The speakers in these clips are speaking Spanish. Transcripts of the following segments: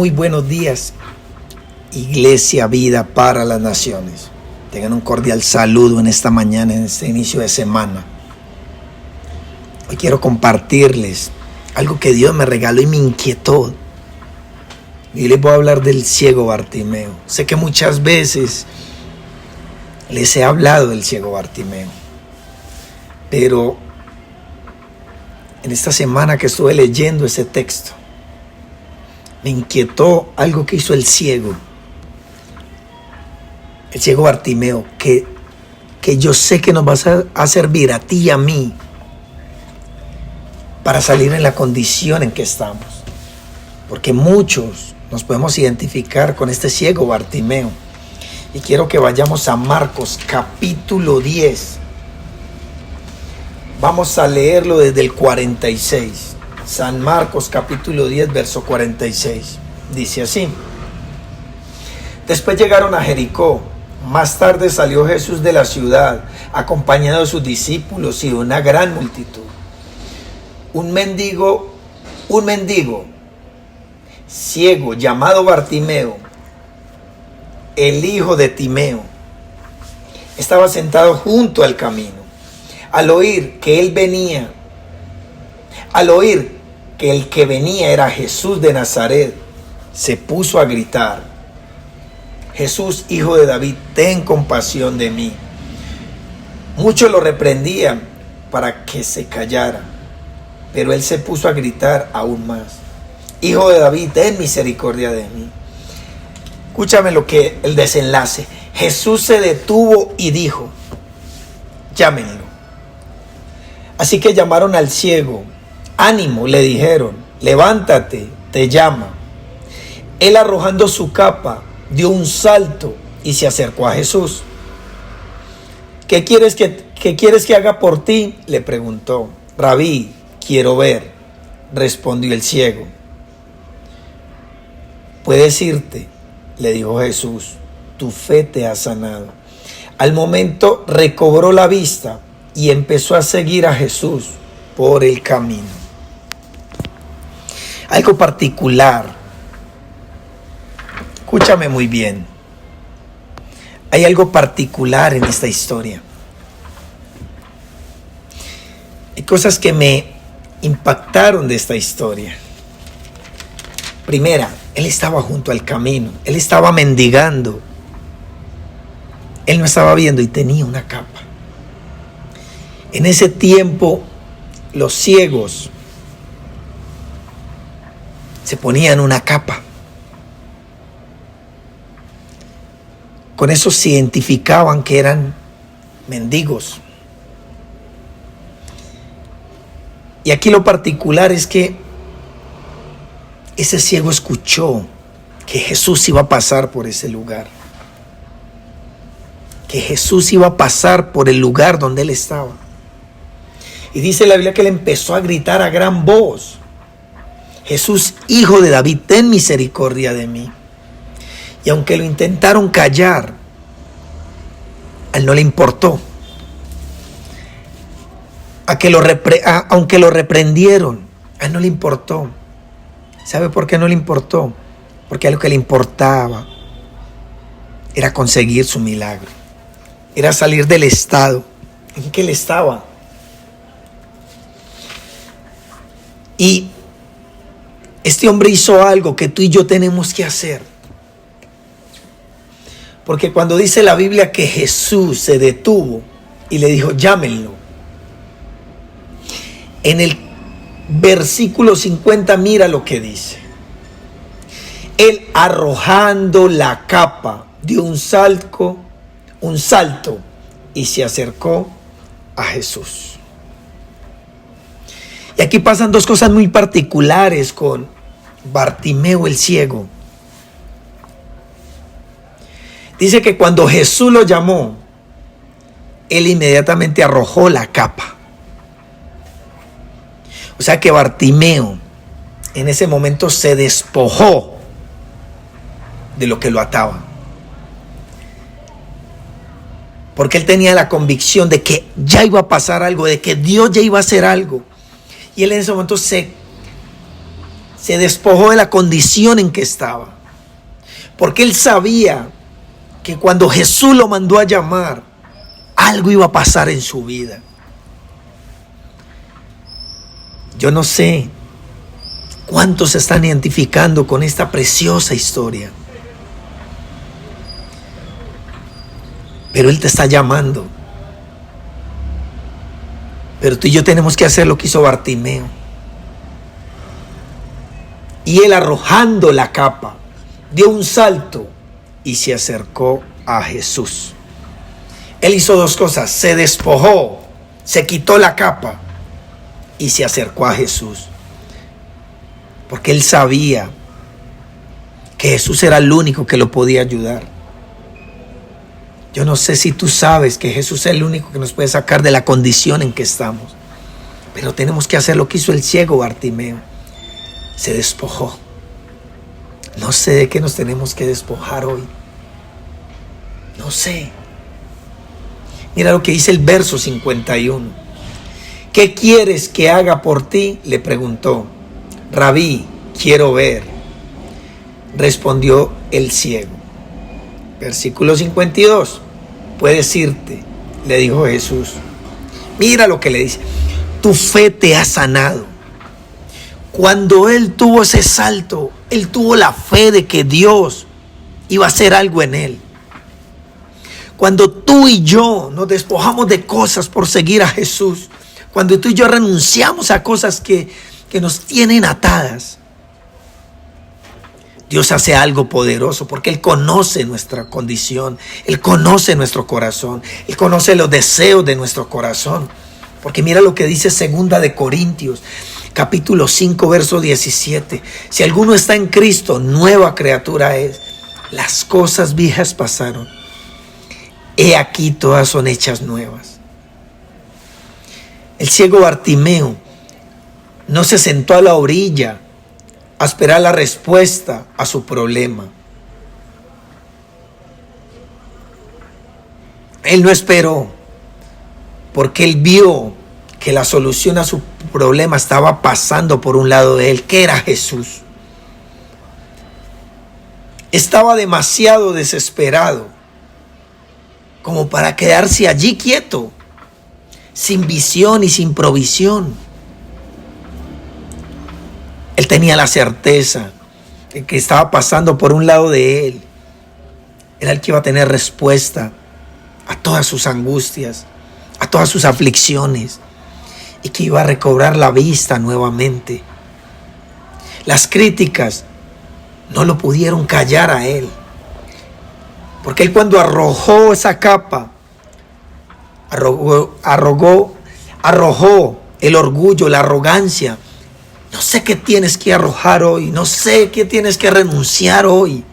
Muy buenos días, Iglesia Vida para las Naciones. Tengan un cordial saludo en esta mañana, en este inicio de semana. Hoy quiero compartirles algo que Dios me regaló y me inquietó. Y les voy a hablar del ciego Bartimeo. Sé que muchas veces les he hablado del ciego Bartimeo, pero en esta semana que estuve leyendo ese texto, me inquietó algo que hizo el ciego Bartimeo, que yo sé que nos va a servir a ti y a mí para salir en la condición en que estamos. Porque muchos nos podemos identificar con este ciego Bartimeo. Y quiero que vayamos a Marcos capítulo 10. Vamos a leerlo desde el 46. San Marcos capítulo 10, verso 46. Dice así: Después llegaron a Jericó. Más tarde salió Jesús de la ciudad, acompañado de sus discípulos y de una gran multitud. Un mendigo ciego llamado Bartimeo, el hijo de Timeo, estaba sentado junto al camino. Al oír que el que venía era Jesús de Nazaret, se puso a gritar: Jesús, hijo de David, ten compasión de mí. Muchos lo reprendían para que se callara, pero él se puso a gritar aún más: Hijo de David, ten misericordia de mí. Escúchame el desenlace. Jesús se detuvo y dijo: Llámenlo. Así que llamaron al ciego. Ánimo, le dijeron, levántate, te llama. Él, arrojando su capa, dio un salto y se acercó a Jesús. ¿Qué quieres que haga por ti?, le preguntó. Rabí, quiero ver, respondió el ciego. Puedes irte, le dijo Jesús, tu fe te ha sanado. Al momento recobró la vista y empezó a seguir a Jesús por el camino. Algo particular. Escúchame muy bien. Hay algo particular en esta historia. Hay cosas que me impactaron de esta historia. Primera, él estaba junto al camino. Él estaba mendigando. Él no estaba viendo y tenía una capa. En ese tiempo, los ciegos se ponían una capa. Con eso se identificaban que eran mendigos. Y aquí lo particular es que ese ciego escuchó que Jesús iba a pasar por ese lugar. Que Jesús iba a pasar por el lugar donde él estaba. Y dice la Biblia que él empezó a gritar a gran voz: Jesús, hijo de David, ten misericordia de mí. Y aunque lo intentaron callar, a él no le importó. Aunque lo reprendieron, a él no le importó. ¿Sabe por qué no le importó? Porque a lo que le importaba era conseguir su milagro. Era salir del estado en que él estaba. Y este hombre hizo algo que tú y yo tenemos que hacer. Porque cuando dice la Biblia que Jesús se detuvo y le dijo: llámenlo. En el versículo 50 mira lo que dice. Él, arrojando la capa, dio un salto y se acercó a Jesús. Y aquí pasan dos cosas muy particulares con Bartimeo el ciego. Dice que cuando Jesús lo llamó, él inmediatamente arrojó la capa. O sea que Bartimeo en ese momento se despojó de lo que lo ataba. Porque él tenía la convicción de que ya iba a pasar algo, de que Dios ya iba a hacer algo. Y él en ese momento se Se despojó de la condición en que estaba. Porque él sabía que cuando Jesús lo mandó a llamar, algo iba a pasar en su vida. Yo no sé cuántos se están identificando con esta preciosa historia. Pero Él te está llamando. Pero tú y yo tenemos que hacer lo que hizo Bartimeo. Y él, arrojando la capa, dio un salto y se acercó a Jesús. Él hizo dos cosas: se despojó, se quitó la capa y se acercó a Jesús. Porque él sabía que Jesús era el único que lo podía ayudar. Yo no sé si tú sabes que Jesús es el único que nos puede sacar de la condición en que estamos. Pero tenemos que hacer lo que hizo el ciego Bartimeo. Se despojó. No sé de qué nos tenemos que despojar hoy. No sé. Mira lo que dice el verso 51. ¿Qué quieres que haga por ti?, le preguntó. Rabí, quiero ver. Respondió el ciego. Versículo 52. Puedes irte, le dijo Jesús. Mira lo que le dice. Tu fe te ha sanado. Cuando él tuvo ese salto, él tuvo la fe de que Dios iba a hacer algo en él. Cuando tú y yo nos despojamos de cosas por seguir a Jesús, cuando tú y yo renunciamos a cosas que nos tienen atadas, Dios hace algo poderoso porque Él conoce nuestra condición, Él conoce nuestro corazón, Él conoce los deseos de nuestro corazón. Porque mira lo que dice 2 Corintios, capítulo 5, verso 17. Si alguno está en Cristo, nueva criatura es. Las cosas viejas pasaron. He aquí todas son hechas nuevas. El ciego Bartimeo no se sentó a la orilla a esperar la respuesta a su problema. Él no esperó, porque él vio que la solución a su problema estaba pasando por un lado de él, que era Jesús. Estaba demasiado desesperado como para quedarse allí quieto, sin visión y sin provisión. Él tenía la certeza de que estaba pasando por un lado de él. Era el que iba a tener respuesta a todas sus angustias, a todas sus aflicciones, y que iba a recobrar la vista nuevamente. Las críticas no lo pudieron callar a él, porque él, cuando arrojó esa capa, arrojó el orgullo, la arrogancia. No sé qué tienes que arrojar hoy, no sé qué tienes que renunciar hoy.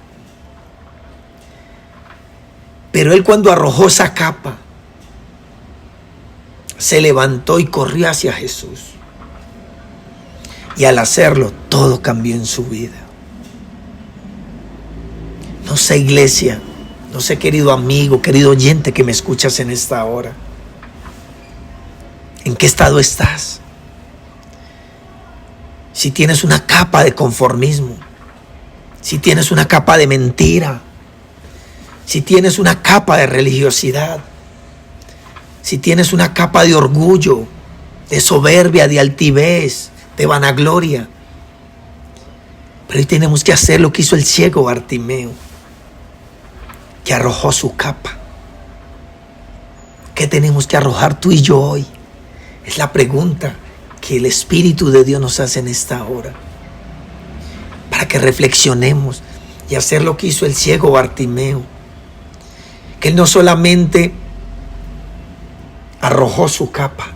Pero él, cuando arrojó esa capa, se levantó y corrió hacia Jesús. Y al hacerlo, todo cambió en su vida. No sé, iglesia, no sé, querido amigo, querido oyente que me escuchas en esta hora, ¿en qué estado estás? Si tienes una capa de conformismo, si tienes una capa de mentira, si tienes una capa de religiosidad, si tienes una capa de orgullo, de soberbia, de altivez, de vanagloria. Pero hoy tenemos que hacer lo que hizo el ciego Bartimeo, que arrojó su capa. ¿Qué tenemos que arrojar tú y yo hoy? Es la pregunta que el Espíritu de Dios nos hace en esta hora, para que reflexionemos y hacer lo que hizo el ciego Bartimeo, que él no solamente arrojó su capa,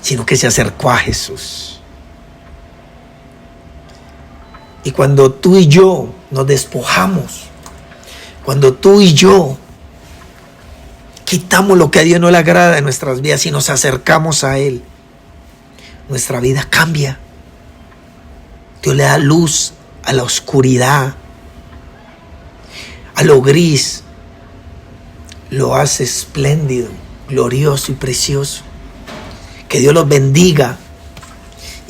sino que se acercó a Jesús. Y cuando tú y yo nos despojamos, cuando tú y yo quitamos lo que a Dios no le agrada en nuestras vidas y nos acercamos a Él, nuestra vida cambia. Dios le da luz a la oscuridad, a lo gris, lo hace espléndido, glorioso y precioso. Que Dios los bendiga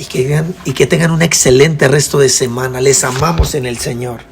y que tengan un excelente resto de semana. Les amamos en el Señor.